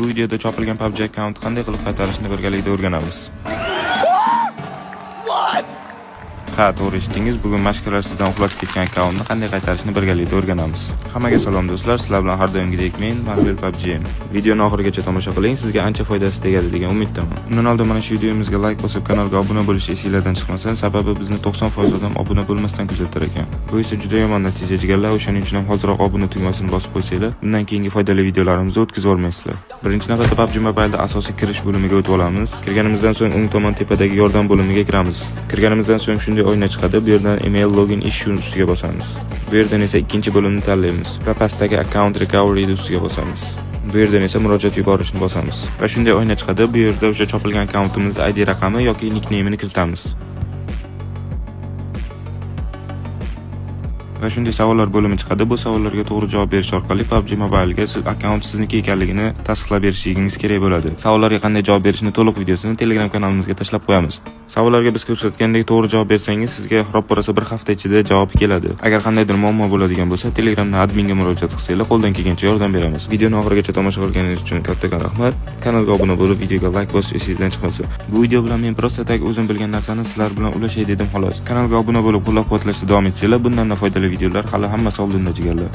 Bu videoda chopilgan PUBG akkaunt qanday qilib qaytarishni birgalikda o'rganamiz. Ha, to'g'ri eshitdingiz. Bugun mashqalar sizdan uxlab ketgan akkauntni qanday qaytarishni birgalikda o'rganamiz. Hammaga salom do'stlar. Sizlar bilan har doimgidek men Marvel PUBG. Videoni oxirigacha tomosha qiling. Sizga ancha foydasi tegadi degan umiddaman. Undan oldin mana shu videomizga like bosib, kanalga obuna bo'lish esingizdan chiqmasin. Sababi bizni 90% odam obuna bo'lmasdan kuzatar ekan. Bu esa juda yomon natija jigarlar. O'shaning uchun ham hoziroq obuna tugmasini bosib qo'ysanglar, bundan keyingi foydali videolarimizni o'tkazib olmaysizlar. Birinchi navbatda PUBG Mobile'da asosiy kirish bo'limiga o'tib olamiz. Kirganimizdan so'ng o'ng tomon tepadagi yordam bo'limiga kiramiz. Kirganimizdan so'ng shunday oyna chiqadi. Bu yerdan email login issue ustiga bosamiz. Bu yerdan esa ikkinchi bo'limni tanlaymiz va pastdagi account recovery ustiga bosamiz. Bu yerdan esa murojaat yuborishni bosamiz. Va shunday oyna chiqadi. Bu yerda o'sha chopilgan akkauntimizning ID raqami yoki nickname'ini kiritamiz. Va shunday savollar bo'limi chiqadi. Bu savollarga to'g'ri javob berish orqali PUBG Mobile'ga siz akkaunt sizniki ekanligini tasdiqlab berishingiz kerak bo'ladi. Savollarga qanday javob berishni to'liq videosini Telegram kanalimizga tashlab qo'yamiz. Savollarga biz ko'rsatgandek to'g'ri javob bersangiz, sizga xarob bo'lsa bir hafta ichida javob keladi. Agar qandaydir muammo bo'ladigan bo'lsa, Telegramda adminga murojaat qilsanglar, qo'ldan kelgancha yordam beramiz. Videoni oxirigacha tomosha qilganingiz uchun kattakon rahmat. Kanalga obuna bo'lib, videoga like bosish esingizdan chiqmasin. Bu video bilan men prosta tak o'zim bilgan narsani sizlar bilan ulashay dedim xolos. Kanalga obuna bo'lib, qo'llab-quvvatlashda davom etsanglar, bundan foydali videolar hali hammasi oldinda jigarlar.